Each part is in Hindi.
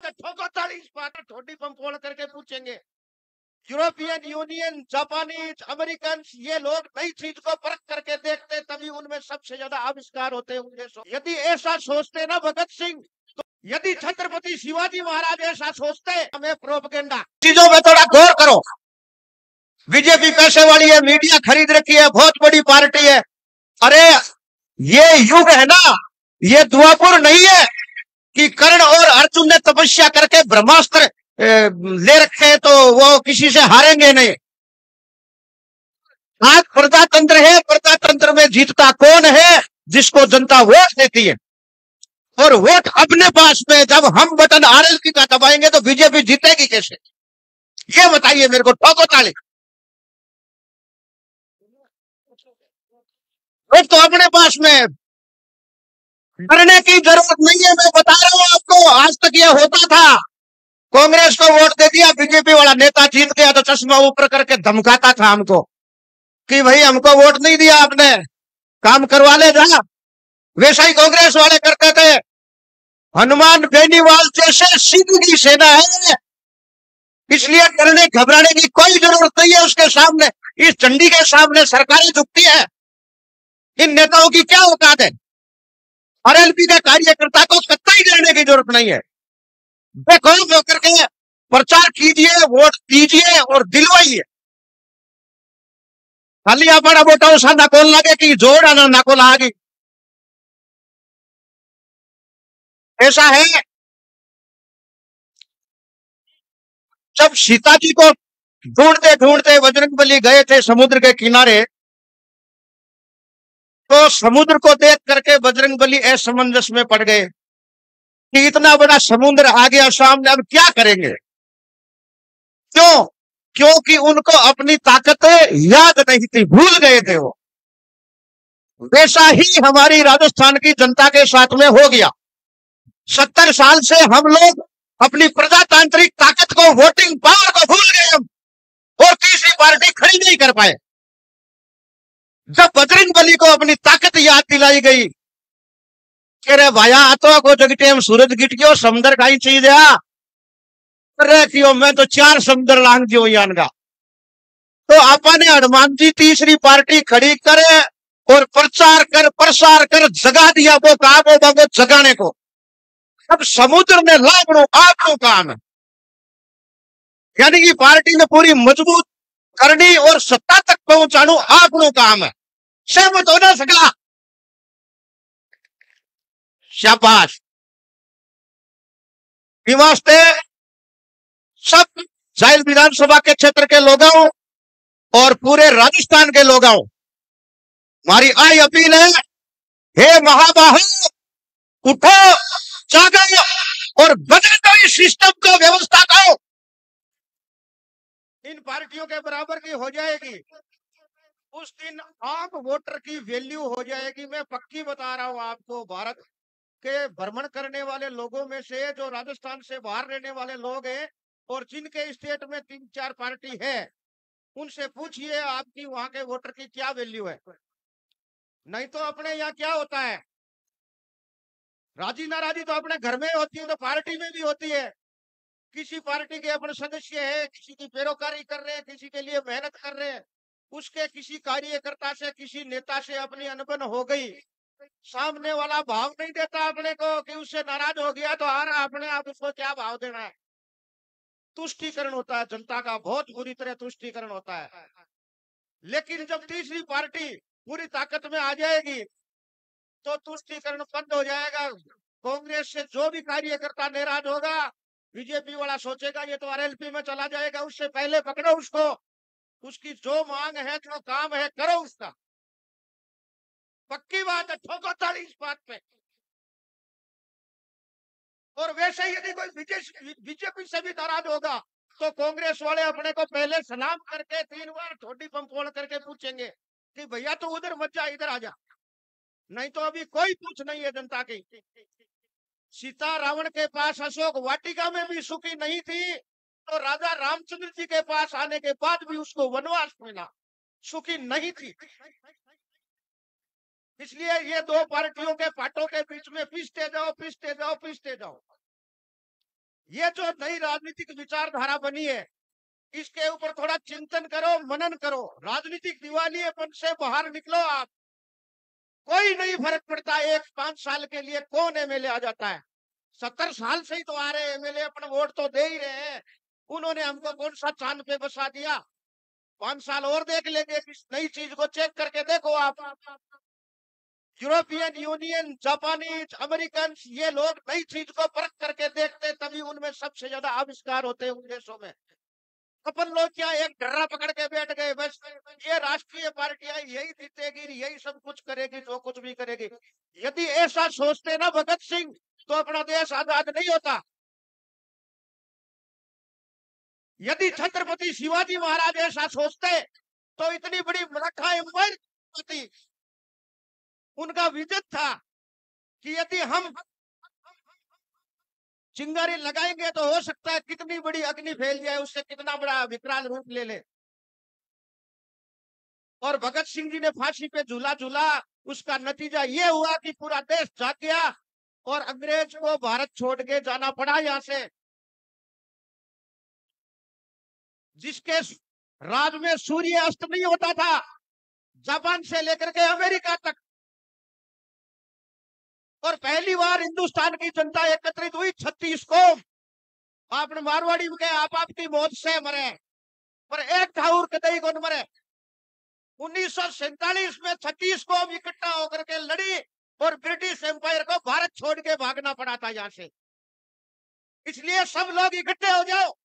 ठोको ताली इस बात ठोडी बम फोड़ करके पूछेंगे। यूरोपियन यूनियन, जापानीज, अमेरिकन ये लोग नई चीज को परख करके देखते, तभी उनमें सबसे ज्यादा आविष्कार होते हैं। यदि ऐसा सोचते ना भगत सिंह, तो यदि छत्रपति शिवाजी महाराज ऐसा सोचते, हमें प्रोपगेंडा चीजों में थोड़ा गौर करो। बीजेपी पैसे वाली है, मीडिया खरीद रखी है, बहुत बड़ी पार्टी है। अरे ये युग है ना, ये द्वापुर नहीं है कि कर्ण और अर्जुन ने तपस्या करके ब्रह्मास्त्र ले रखे तो वो किसी से हारेंगे नहीं। आज प्रजातंत्र है, प्रजातंत्र में जीतता कौन है? जिसको जनता वोट देती है। और वोट अपने पास में, जब हम बटन आरएलपी का दबाएंगे तो बीजेपी जीतेगी कैसे? ये बताइए मेरे को, ठोको ताली। वोट तो अपने पास में, डरने की जरूरत नहीं है। मैं बता रहा हूं आपको, आज तक ये होता था, कांग्रेस को वोट दे दिया, बीजेपी वाला नेता जीत गया तो चश्मा ऊपर करके धमकाता था हमको कि भाई हमको वोट नहीं दिया आपने, काम करवा ले जा। वैसा ही कांग्रेस वाले करते थे। हनुमान बेनीवाल जैसे सीधी सेना है, इसलिए डरने घबराने की कोई जरूरत नहीं है उसके सामने। इस चंडी के सामने सरकारें झुकती है। इन नेताओं की क्या औकात है? आरएलपी का कार्यकर्ता को कतई डरने की जरूरत नहीं है। बेखौफ होकर के प्रचार कीजिए, वोट दीजिए और दिलवाइए। खाली अपना वोटा सा नकोल लगे कि जोड़ आना नकोल आगे, ऐसा है। जब सीता जी को ढूंढते ढूंढते बजरंगबली गए थे समुद्र के किनारे, तो समुद्र को देख करके बजरंगबली असमंजस में पड़ गए कि इतना बड़ा समुद्र आ गया सामने, अब क्या करेंगे? क्यों? क्योंकि उनको अपनी ताकत याद नहीं थी, भूल गए थे वो। वैसा ही हमारी राजस्थान की जनता के साथ में हो गया। 70 साल से हम लोग अपनी प्रजातांत्रिक ताकत को, वोटिंग पावर को भूल गए हम, और तीसरी पार्टी खड़ी नहीं कर पाए। जब बजरंगबली को अपनी ताकत याद दिलाई गई, कह रहे भाया तो को जगटे हम सूरज गिट गयो, समुद्र का ही चीज है। अरे क्यों, मैं तो 4 समुद्र लांग दियो यान का। तो आपने हनुमान जी तीसरी पार्टी खड़ी करे और प्रचार कर प्रसार कर जगा दिया वो काम होगा वो जगाने को। अब समुद्र ने लाभड़ो आपको काम है, यानी कि पार्टी में पूरी मजबूत करनी और सत्ता तक पहुंचानो आपको काम है। सहमत होना सकला, शाबाश। नमस्ते सब जायल विधानसभा के क्षेत्र के लोगों और पूरे राजस्थान के लोगों, हमारी आई अपील है, हे महाबाहु उठो, जागो और बदलते सिस्टम को, व्यवस्था को इन पार्टियों के बराबर की हो जाएगी। उस दिन आम वोटर की वैल्यू हो जाएगी। मैं पक्की बता रहा हूं आपको। भारत के भ्रमण करने वाले लोगों में से जो राजस्थान से बाहर रहने वाले लोग हैं और जिनके स्टेट में 3-4 पार्टी है, उनसे पूछिए आपकी वहां के वोटर की क्या वैल्यू है। नहीं तो अपने यहाँ क्या होता है, राजी नाराजी तो अपने घर में होती है, तो पार्टी में भी होती है। किसी पार्टी के अपने सदस्य है, किसी की पैरोकारी कर रहे हैं, किसी के लिए मेहनत कर रहे हैं, उसके किसी कार्यकर्ता से, किसी नेता से अपनी अनबन हो गई, सामने वाला भाव नहीं देता अपने को कि उससे नाराज हो गया तो अपने आप उसको क्या भाव देना है। तुष्टीकरण होता है जनता का, बहुत बुरी तरह तुष्टीकरण होता है। लेकिन जब तीसरी पार्टी पूरी ताकत में आ जाएगी तो तुष्टीकरण बंद हो जाएगा। कांग्रेस से जो भी कार्यकर्ता नाराज होगा, बीजेपी वाला सोचेगा ये तो आरएलपी में चला जाएगा, उससे पहले पकड़ो उसको, उसकी जो मांग है, जो काम है, करो उसका। पक्की बात है, ठोको ताली इस बात पे। और वैसे ही यदि कोई बीजेपी से भी नाराज होगा तो कांग्रेस वाले अपने को पहले सलाम करके 3 बार ठोडी बम फोड़ करके पूछेंगे कि भैया तो उधर मत जा, इधर आ जा। नहीं तो अभी कोई पूछ नहीं है जनता की। सीता रावण के पास अशोक वाटिका में भी सुखी नहीं थी, तो राजा रामचंद्र जी के पास आने के बाद भी उसको वनवास मिला, सुखी नहीं थी। इसलिए ये दो पार्टियों के पाटों के बीच में पिसते जाओ, पिसते जाओ, पिसते जाओ। ये जो नई राजनीतिक विचारधारा बनी है, इसके ऊपर थोड़ा चिंतन करो, मनन करो। राजनीतिक दिवालियेपन से बाहर निकलो आप। कोई नहीं फर्क पड़ता, एक 5 साल के लिए कौन एमएलए आ जाता है। 70 साल से ही तो आ रहे एमएलए, अपना वोट तो दे ही रहे हैं। उन्होंने हमको कौन सा चांद पे बसा दिया। 5 साल और देख लेंगे, इस नई चीज को चेक करके देखो आप। यूरोपियन यूनियन, जापानीज, अमेरिकन, ये लोग नई चीज को परख करके देखते, तभी उनमें सबसे ज्यादा आविष्कार होते हैं उन देशों में। अपन लोग क्या एक डर्रा पकड़ के बैठ गए, बस ये राष्ट्रीय पार्टियां यही जीतेगी, यही सब कुछ करेगी, जो कुछ भी करेगी। यदि ऐसा सोचते ना भगत सिंह, तो अपना देश आजाद नहीं होता। यदि छत्रपति शिवाजी महाराज ऐसा सोचते, तो इतनी बड़ी मराठा एम्पायर होती। उनका विजन था कि यदि हम चिंगारी लगाएंगे तो हो सकता है कितनी बड़ी अग्नि फैल जाए, उससे कितना बड़ा विकराल रूप ले ले। और भगत सिंह जी ने फांसी पे झूला झूला, उसका नतीजा ये हुआ कि पूरा देश जाग गया और अंग्रेज को भारत छोड़ के जाना पड़ा यहां से। जिसके राज में सूर्य अस्त नहीं होता था, जापान से लेकर के अमेरिका तक। और पहली बार हिंदुस्तान की जनता एकत्रित हुई 36 को। आपने मारवाड़ी में आप आपकी मौत से मरे, पर एक ठाकुर कदई को न मरे। 1947 में 36 को इकट्ठा होकर के लड़ी और ब्रिटिश एम्पायर को भारत छोड़ के भागना पड़ा था यहां से। इसलिए सब लोग इकट्ठे हो जाओ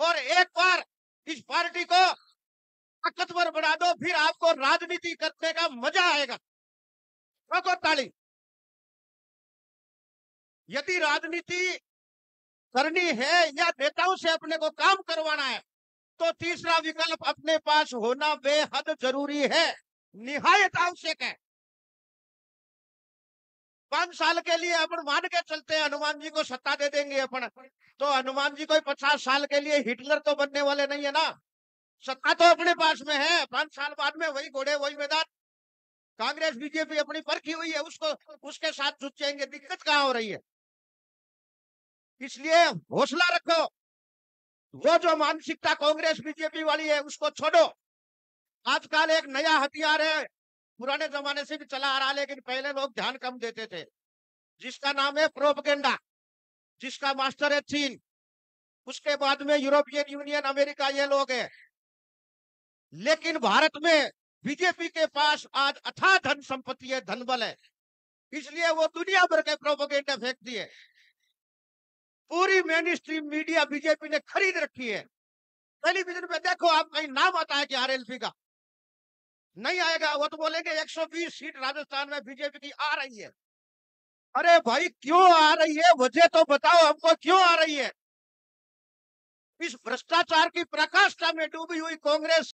और एक बार इस पार्टी को ताकतवर बना दो, फिर आपको राजनीति करने का मजा आएगा। ठोको ताली। यदि राजनीति करनी है या नेताओं से अपने को काम करवाना है, तो तीसरा विकल्प अपने पास होना बेहद जरूरी है, निहायत आवश्यक है। 5 साल के लिए अपन मान के चलते हैं हनुमान जी को सत्ता दे देंगे अपन, तो हनुमान जी कोई 50 साल के लिए हिटलर तो बनने वाले नहीं है ना। सत्ता तो अपने पास में है, 5 साल बाद में वही घोड़े वही मैदान। कांग्रेस बीजेपी अपनी परखी हुई है, उसको उसके साथ जुट जाएंगे। दिक्कत कहां हो रही है? इसलिए हौसला रखो। वो जो मानसिकता कांग्रेस बीजेपी वाली है उसको छोड़ो। आजकल एक नया हथियार है, पुराने जमाने से भी चला आ रहा, लेकिन पहले लोग ध्यान कम देते थे, जिसका नाम है प्रोपगेंडा, जिसका मास्टर है चीन। उसके बाद में यूरोपियन यूनियन, अमेरिका, ये लोग हैं। लेकिन भारत में बीजेपी के पास आज अथाह धन संपत्ति है, धन बल है, इसलिए वो दुनिया भर के प्रोपगेंडा फेंक दिए। पूरी मेन स्ट्रीम मीडिया बीजेपी ने खरीद रखी है। टेलीविजन पे देखो आप, कहीं नाम आता है कि आरएलपी का? नहीं आएगा। वो तो बोलेंगे 120 सीट राजस्थान में बीजेपी की आ रही है। अरे भाई क्यों आ रही है, वजह तो बताओ हमको, क्यों आ रही है? इस भ्रष्टाचार की पराकाष्ठा में डूबी हुई कांग्रेस